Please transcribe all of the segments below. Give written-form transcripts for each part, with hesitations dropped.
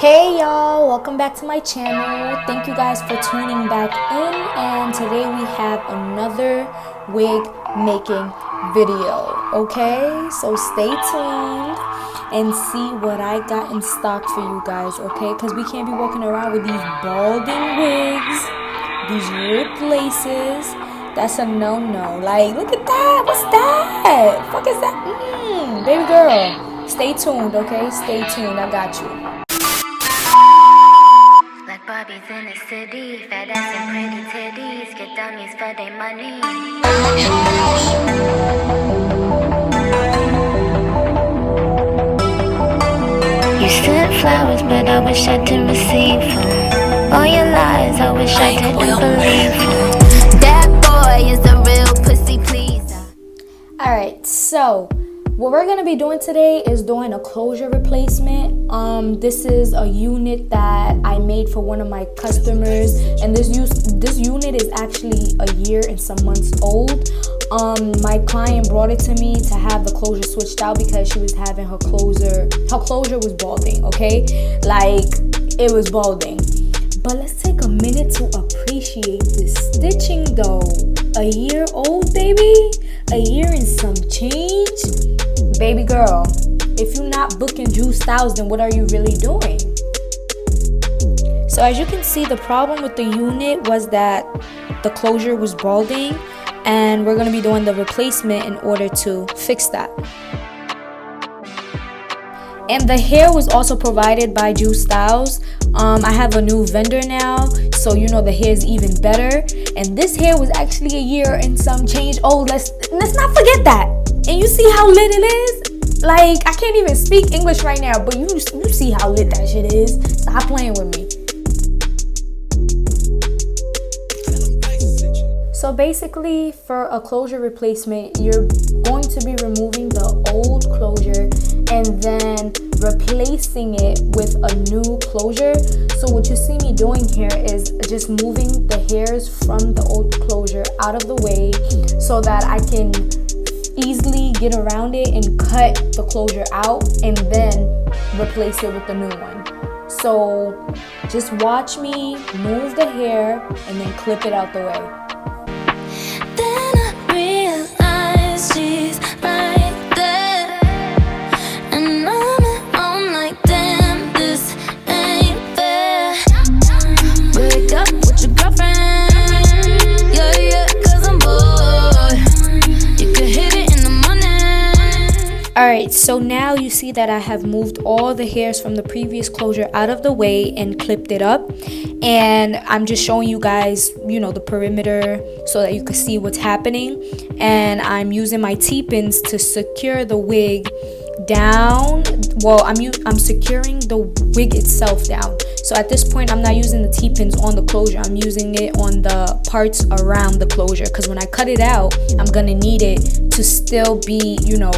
Hey y'all, welcome back to my channel. Thank you guys for tuning back in, and today we have another wig making video. Okay, so stay tuned and see what I got in stock for you guys, okay? Because we can't be walking around with these balding wigs, these ripped laces. That's a no-no. Like, look at that. What's that? Fuck is that? Baby girl, stay tuned, okay? Stay tuned. I got you. Bobby's in the city, fat ass and pretty titties, get dummies for their money. You sent flowers, but I wish I didn't receive them. All your lies, I wish I didn't believe them. That boy is a real pussy pleaser. Alright, so what we're gonna be doing today is doing a closure replacement. This is a unit that I made for one of my customers, and this unit is actually a year and some months old. My client brought it to me to have the closure switched out because she was having her closure was balding, okay? Like, it was balding. But let's take a minute to appreciate this stitching though. A year old, baby? A year and some change? Baby girl, if you're not booking Drew Styles, then what are you really doing? So as you can see, the problem with the unit was that the closure was balding, and we're going to be doing the replacement in order to fix that. And the hair was also provided by Drew Styles. I have a new vendor now, so you know the hair is even better. And this hair was actually a year and some change old. Let's not forget that. And you see how lit it is? Like, I can't even speak English right now, but you see how lit that shit is. Stop playing with me. So basically, for a closure replacement, you're going to be removing the old closure and then replacing it with a new closure. So what you see me doing here is just moving the hairs from the old closure out of the way so that I can easily get around it and cut the closure out and then replace it with the new one. So just watch me move the hair and then clip it out the way. Then I realized she's right there, and I'm like, damn, this ain't fair. Break up with your girlfriend, yeah, cause I'm bored. You could hit it in the morning. Alright, so now you see that I have moved all the hairs from the previous closure out of the way and clipped it up. And I'm just showing you guys, you know, the perimeter so that you can see what's happening. And I'm using my T-pins to secure the wig down. Well, I'm securing the wig itself down. So at this point, I'm not using the T-pins on the closure. I'm using it on the parts around the closure, because when I cut it out, I'm gonna need it to still be, you know,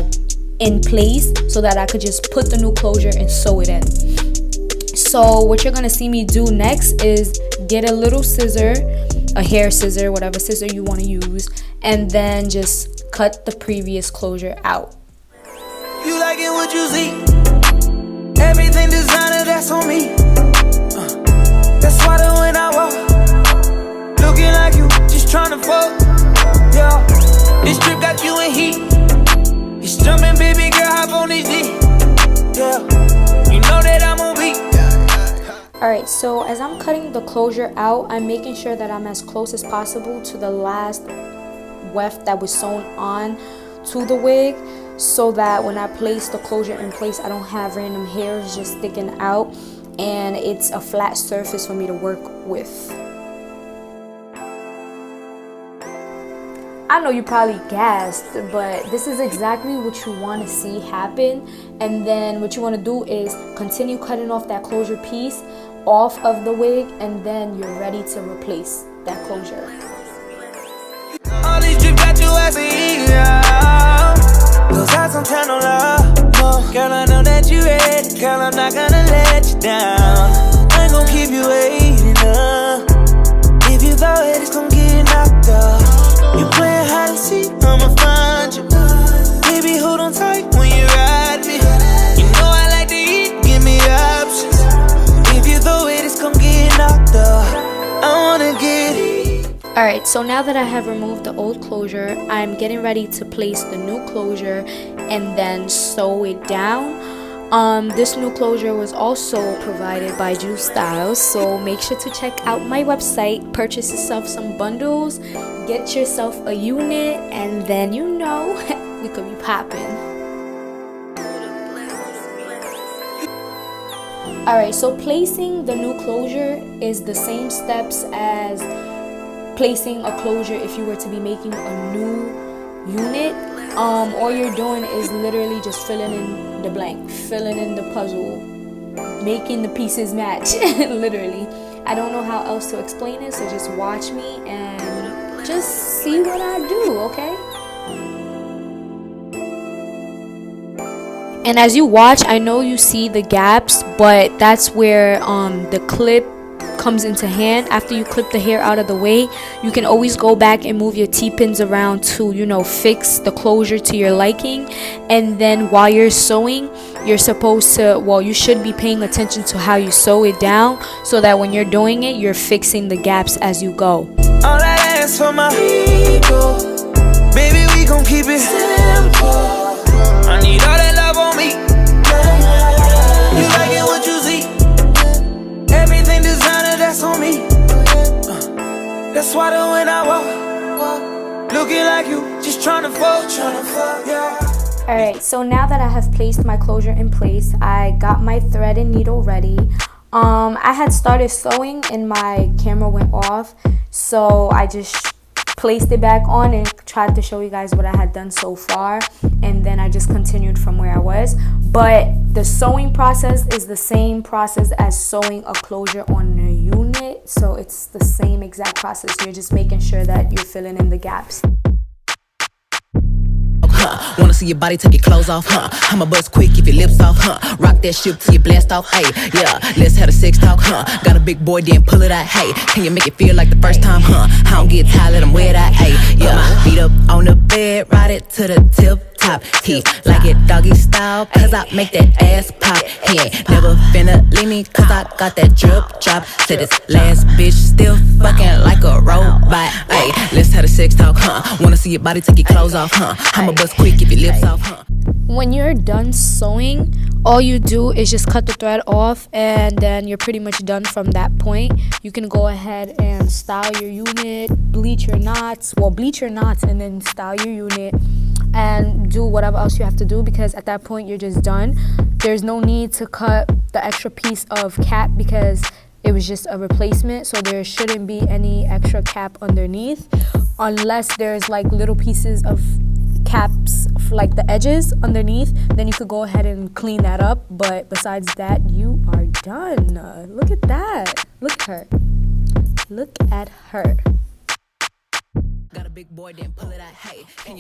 in place so that I could just put the new closure and sew it in. So what you're gonna see me do next is get a little scissor, a hair scissor, whatever scissor you want to use, and then just cut the previous closure out. You like it what you see? Everything designer, that's on me. That's why that when I walk, looking like you, just trying to fuck. Yeah, this trip got you in heat. It's jumping, baby girl, hop on this D. Yeah, you know that I'm on beat. Alright, so as I'm cutting the closure out, I'm making sure that I'm as close as possible to the last weft that was sewn on to the wig, so that when I place the closure in place, I don't have random hairs just sticking out, and it's a flat surface for me to work with. I know you probably gasped, but this is exactly what you want to see happen. And then what you want to do is continue cutting off that closure piece off of the wig, and then you're ready to replace that closure. All these drips got you as a hero. Those eyes on turn on love. Girl, I know that you ready. Girl, I'm not gonna let you down. I ain't gonna keep you waiting up. If you go ahead, it's gonna get knocked up. You playing hide and seek, I'ma find you. Baby, hold on tight when you ride me. You know I like to eat, give me options. Alright, so now that I have removed the old closure, I'm getting ready to place the new closure and then sew it down. This new closure was also provided by Juice Styles, so make sure to check out my website, purchase yourself some bundles, get yourself a unit, and then you know, we could be popping. Alright, so placing the new closure is the same steps as placing a closure if you were to be making a new unit. All you're doing is literally just filling in the blank, filling in the puzzle, making the pieces match. Literally, I don't know how else to explain it, so just watch me and just see what I do, okay? And as you watch, I know you see the gaps, but that's where the clip comes into hand. After you clip the hair out of the way, you can always go back and move your T-pins around to, you know, fix the closure to your liking. And then while you're sewing, you're supposed to, well, you should be paying attention to how you sew it down, so that when you're doing it, you're fixing the gaps as you go. All that ass for my people, baby, we gon' keep it simple. I need all that love on me. You like it what you see. Everything designer, that's on me. That's why when I walk, looking like you, just tryna fuck, yeah. Alright, so now that I have placed my closure in place, I got my thread and needle ready. I had started sewing and my camera went off, so I just placed it back on and tried to show you guys what I had done so far, and then I just continued from where I was. But the sewing process is the same process as sewing a closure on a unit, so it's the same exact process. You're just making sure that you're filling in the gaps. Wanna see your body, take your clothes off, I'ma buzz quick, keep your lips off, rock that shit till you blast off, hey, yeah, let's have a sex talk, got a big boy, then pull it out, hey, can you make it feel like the first time, I don't get tired, let them wear that, hey, yeah, feet up on the bed, ride it to the tip top, he like it doggy style, cause I make that ass pop, he ain't never finna leave me, cause I got that drip drop, said this last bitch still fucking like a robot, hey, let's have a sex talk, wanna see your body, take your clothes off, I'ma buzz quick, keep your lips off, When you're done sewing, all you do is just cut the thread off, and then you're pretty much done from that point. You can go ahead and style your unit, bleach your knots, and then style your unit and do whatever else you have to do, because at that point you're just done. There's no need to cut the extra piece of cap because it was just a replacement, so there shouldn't be any extra cap underneath unless there's like little pieces of caps, like the edges underneath, then you could go ahead and clean that up. But besides that, you are done. Look at that. Look at her. Look at her.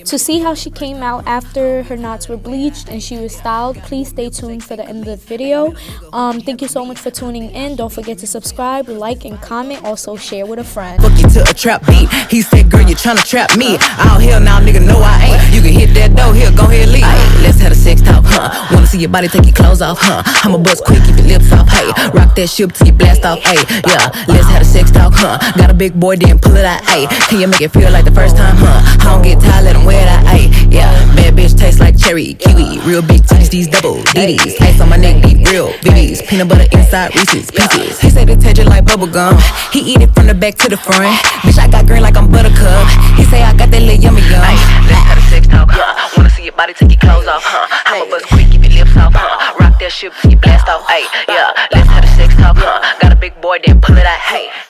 To see how she came out after her knots were bleached and she was styled, please stay tuned for the end of the video. Thank you so much for tuning in. Don't forget to subscribe, like, and comment. Also share with a friend. Fuck you to a trap beat. He said, girl, you tryna trap me. Out here now, nigga, no I ain't. You can hit that door, here, go ahead, leave. Let's have a sex talk, wanna see your body, take your clothes off, I'ma buzz quick, keep your lips off, hey. Rock that shit till you blast off, hey. Yeah, let's have a sex talk, got a big boy, then pull it out, hey. Can you make it feel like the first time, I don't get tired, let them wear that, ayy. Yeah, bad bitch taste like cherry, kiwi. Real big titties, these double DDs. Ice on my neck, deep real BBs. Peanut butter inside Reese's Pieces. He say they taste just like bubble gum. He eat it from the back to the front. Bitch, I got green like I'm buttercup. He say I got that little yummy yum. Let's have a sex talk, wanna see your body, take your clothes off, I'ma buzz quick, keep your lips off, rock that shit till you blast off, ayy. Yeah, let's have a sex talk,